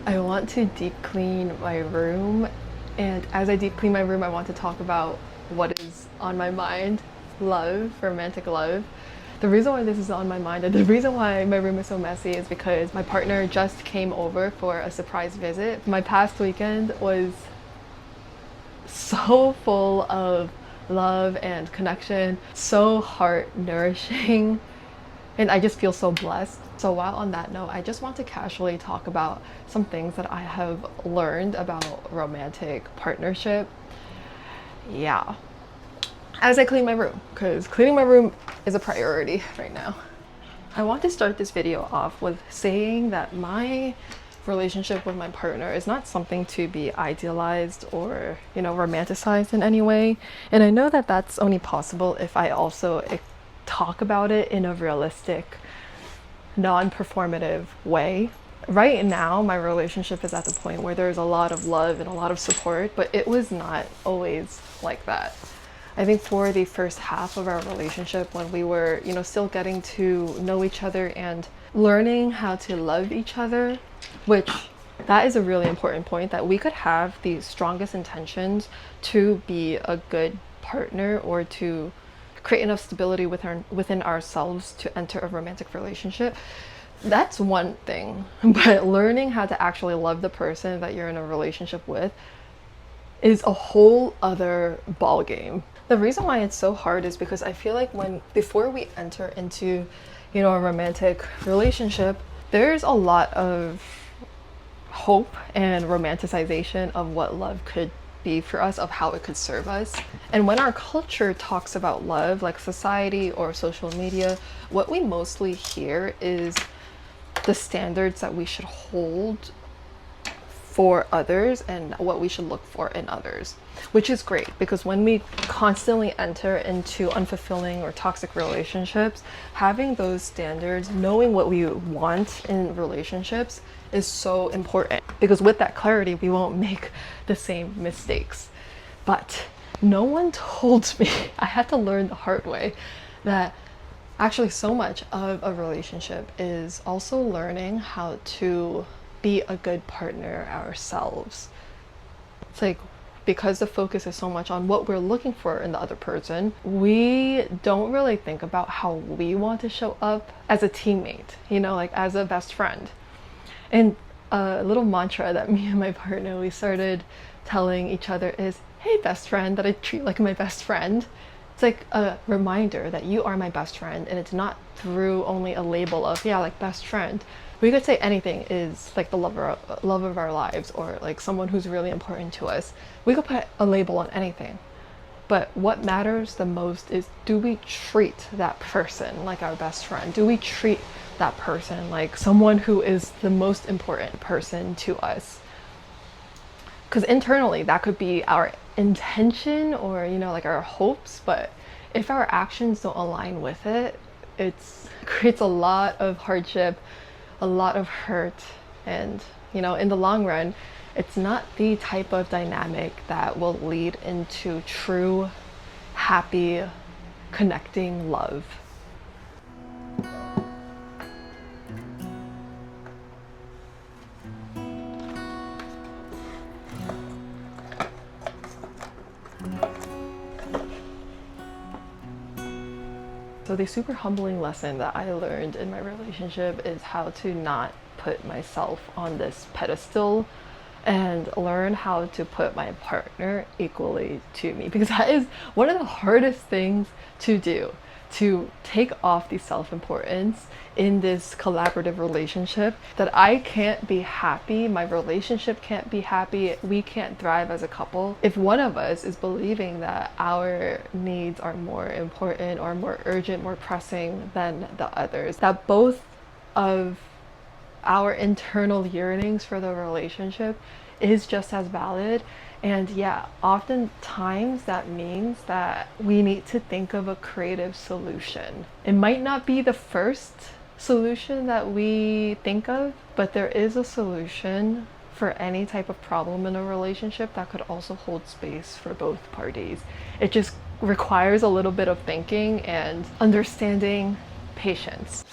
I want to deep clean my room, and as I deep clean my room, I want to talk about what is on my mind. Love, romantic love. The reason why this is on my mind and the reason why my room is so messy is because my partner just came over for a surprise visit. My past weekend was so full of love and connection, so heart nourishing, and I just feel so blessed. So while on that note, I just want to casually talk about some things that I have learned about romantic partnership. Yeah, as I clean my room, because cleaning my room is a priority right now. I want to start this video off with saying that my relationship with my partner is not something to be idealized or, romanticized in any way. And I know that that's only possible if I also talk about it in a realistic, non-performative way. Right now, my relationship is at the point where there's a lot of love and a lot of support, but it was not always like that. I think for the first half of our relationship, when we were, still getting to know each other and learning how to love each other, which that is a really important point, that we could have the strongest intentions to be a good partner or to create enough stability within ourselves to enter a romantic relationship. That's one thing, but learning how to actually love the person that you're in a relationship with is a whole other ball game. The reason why it's so hard is because I feel like before we enter into, a romantic relationship, there's a lot of hope and romanticization of what love could be for us, of how it could serve us. And when our culture talks about love, like society or social media, what we mostly hear is the standards that we should hold for others and what we should look for in others, which is great because when we constantly enter into unfulfilling or toxic relationships, having those standards, knowing what we want in relationships is so important, because with that clarity, we won't make the same mistakes. But no one told me, I had to learn the hard way, that actually so much of a relationship is also learning how to be a good partner ourselves. It's like, because the focus is so much on what we're looking for in the other person, we don't really think about how we want to show up as a teammate, like as a best friend. And a little mantra that me and my partner, we started telling each other is, hey, best friend, that I treat like my best friend. It's like a reminder that you are my best friend, and it's not through only a label of, yeah, like best friend. We could say anything is like the love of our lives, or like someone who's really important to us. We could put a label on anything. But what matters the most is, do we treat that person like our best friend? Do we treat that person like someone who is the most important person to us? Because internally, that could be our intention or, like our hopes. But if our actions don't align with it, it creates a lot of hardship, a lot of hurt, and in the long run, it's not the type of dynamic that will lead into true, happy, connecting love. So the super humbling lesson that I learned in my relationship is how to not put myself on this pedestal and learn how to put my partner equally to me, because that is one of the hardest things to do, to take off the self-importance in this collaborative relationship. That I can't be happy, my relationship can't be happy, we can't thrive as a couple if one of us is believing that our needs are more important or more urgent, more pressing than the others. That both of our internal yearnings for the relationship is just as valid. And yeah, oftentimes that means that we need to think of a creative solution. It might not be the first solution that we think of, but there is a solution for any type of problem in a relationship that could also hold space for both parties. It just requires a little bit of thinking and understanding, patience.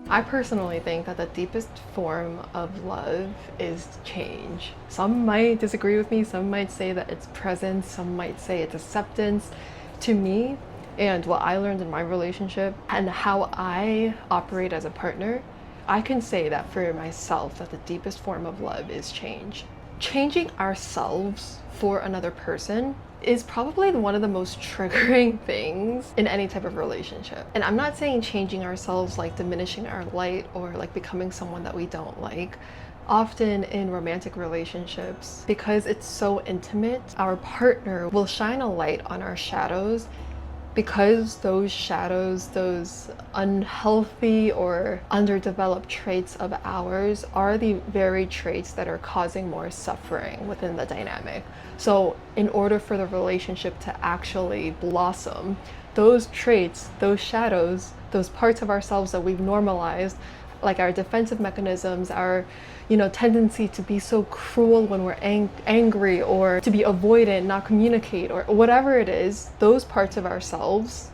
I personally think that the deepest form of love is change. Some might disagree with me, some might say that it's presence, some might say it's acceptance. To me, and what I learned in my relationship and how I operate as a partner, I can say that for myself that the deepest form of love is change. Changing ourselves for another person is probably one of the most triggering things in any type of relationship. And I'm not saying changing ourselves like diminishing our light or like becoming someone that we don't like. Often in romantic relationships, because it's so intimate, our partner will shine a light on our shadows, because those shadows, those unhealthy or underdeveloped traits of ours are the very traits that are causing more suffering within the dynamic. So in order for the relationship to actually blossom, those traits, those shadows, those parts of ourselves that we've normalized, like our defensive mechanisms, our tendency to be so cruel when we're angry, or to be avoidant, not communicate, or whatever it is, those parts of ourselves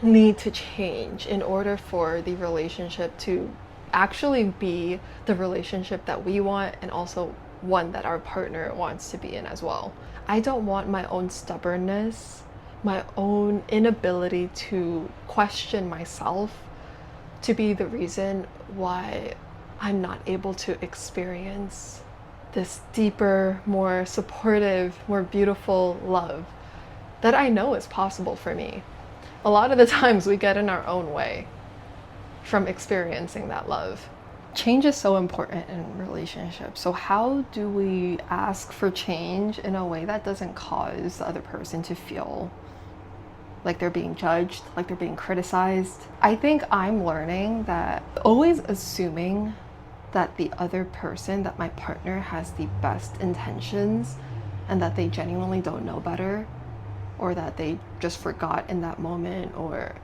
need to change in order for the relationship to actually be the relationship that we want, and also one that our partner wants to be in as well. I don't want my own stubbornness, my own inability to question myself to be the reason why I'm not able to experience this deeper, more supportive, more beautiful love that I know is possible for me. A lot of the times we get in our own way from experiencing that love. Change is so important in relationships. So how do we ask for change in a way that doesn't cause the other person to feel like they're being judged, like they're being criticized? I think I'm learning that always assuming that the other person, that my partner has the best intentions and that they genuinely don't know better, or that they just forgot in that moment, or,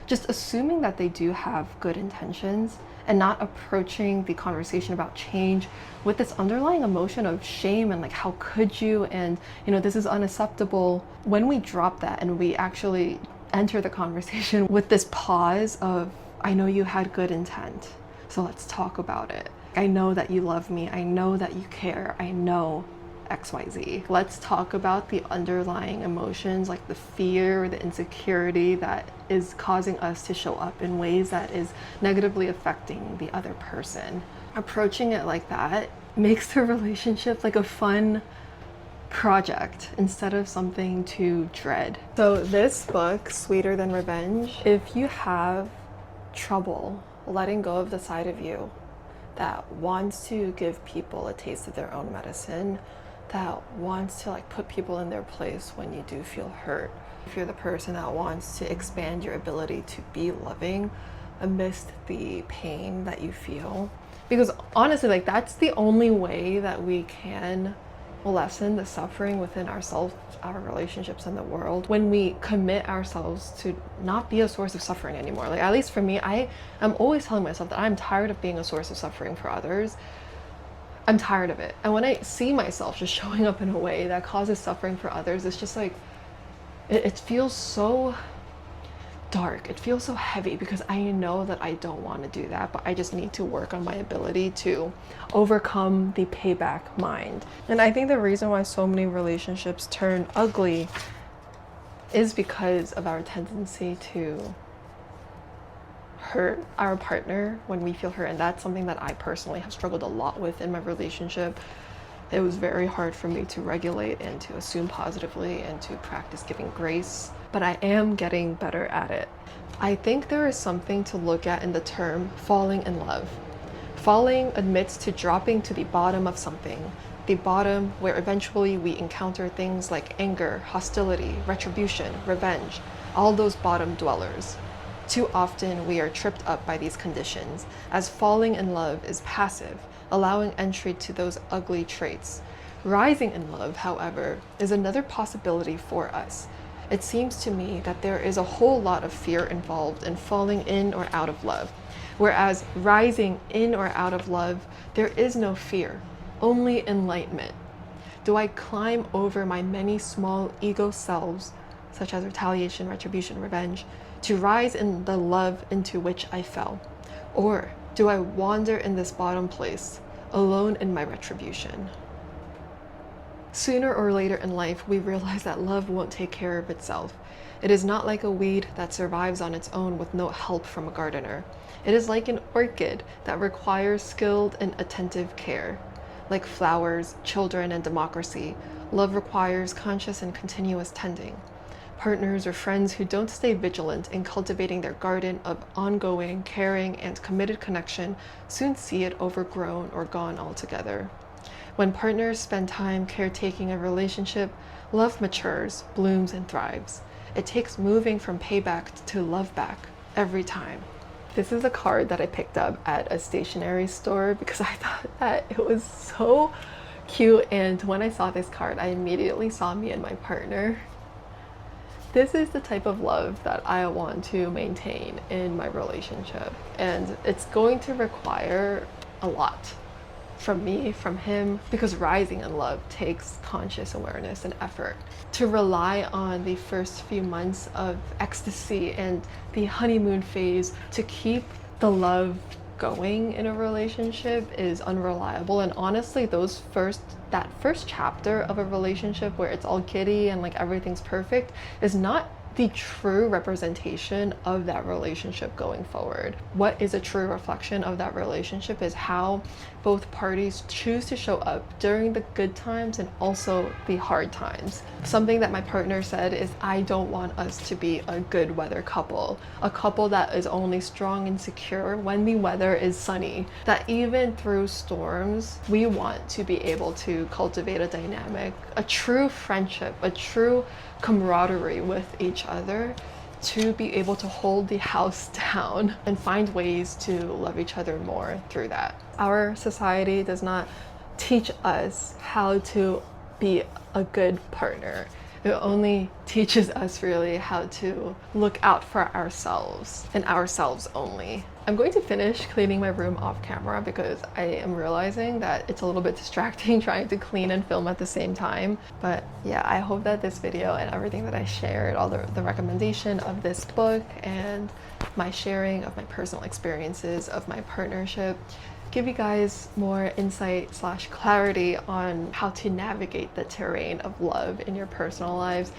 just assuming that they do have good intentions and not approaching the conversation about change with this underlying emotion of shame and like, how could you? And, this is unacceptable. When we drop that and we actually enter the conversation with this pause of, I know you had good intent, so let's talk about it. I know that you love me. I know that you care. I know XYZ. Let's talk about the underlying emotions, like the fear, the insecurity that is causing us to show up in ways that is negatively affecting the other person. Approaching it like that makes the relationship like a fun project instead of something to dread. So this book, Sweeter Than Revenge, if you have trouble letting go of the side of you that wants to give people a taste of their own medicine, that wants to like put people in their place when you do feel hurt, if you're the person that wants to expand your ability to be loving amidst the pain that you feel, because honestly, like, that's the only way that we can lessen the suffering within ourselves, our relationships, and the world, when we commit ourselves to not be a source of suffering anymore. Like, at least for me, I'm always telling myself that I'm tired of being a source of suffering for others. I'm tired of it. And when I see myself just showing up in a way that causes suffering for others, it's just like, it feels so dark. It feels so heavy, because I know that I don't want to do that, but I just need to work on my ability to overcome the payback mind. And I think the reason why so many relationships turn ugly is because of our tendency to hurt our partner when we feel hurt. And that's something that I personally have struggled a lot with in my relationship. It was very hard for me to regulate and to assume positively and to practice giving grace, but I am getting better at it. I think there is something to look at in the term falling in love. Falling admits to dropping to the bottom of something, the bottom where eventually we encounter things like anger, hostility, retribution, revenge, all those bottom dwellers. Too often we are tripped up by these conditions, as falling in love is passive, allowing entry to those ugly traits. Rising in love, however, is another possibility for us. It seems to me that there is a whole lot of fear involved in falling in or out of love, whereas rising in or out of love, there is no fear, only enlightenment. Do I climb over my many small ego selves, such as retaliation, retribution, revenge, to rise in the love into which I fell? Or do I wander in this bottom place, alone in my retribution? Sooner or later in life, we realize that love won't take care of itself. It is not like a weed that survives on its own with no help from a gardener. It is like an orchid that requires skilled and attentive care. Like flowers, children, and democracy, love requires conscious and continuous tending. Partners or friends who don't stay vigilant in cultivating their garden of ongoing, caring, and committed connection soon see it overgrown or gone altogether. When partners spend time caretaking a relationship, love matures, blooms, and thrives. It takes moving from payback to love back every time. This is a card that I picked up at a stationery store because I thought that it was so cute, and when I saw this card, I immediately saw me and my partner. This is the type of love that I want to maintain in my relationship, and it's going to require a lot from me, from him, because rising in love takes conscious awareness and effort. To rely on the first few months of ecstasy and the honeymoon phase to keep the love going in a relationship is unreliable. And honestly, that first chapter of a relationship where it's all giddy and like everything's perfect is not the true representation of that relationship going forward. What is a true reflection of that relationship is how both parties choose to show up during the good times and also the hard times. Something that my partner said is, I don't want us to be a good weather couple, a couple that is only strong and secure when the weather is sunny, that even through storms, we want to be able to cultivate a dynamic, a true friendship, a true camaraderie with each other, to be able to hold the house down and find ways to love each other more through that. Our society does not teach us how to be a good partner. It only teaches us really how to look out for ourselves and ourselves only. I'm going to finish cleaning my room off camera because I am realizing that it's a little bit distracting trying to clean and film at the same time. But yeah, I hope that this video and everything that I shared, all the recommendation of this book and my sharing of my personal experiences of my partnership, give you guys more insight / clarity on how to navigate the terrain of love in your personal lives.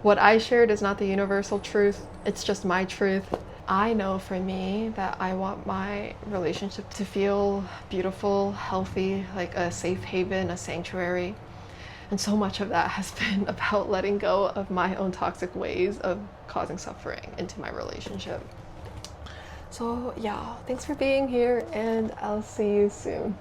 What I shared is not the universal truth, it's just my truth. I know for me that I want my relationship to feel beautiful, healthy, like a safe haven, a sanctuary. And so much of that has been about letting go of my own toxic ways of causing suffering into my relationship. So yeah, thanks for being here, and I'll see you soon.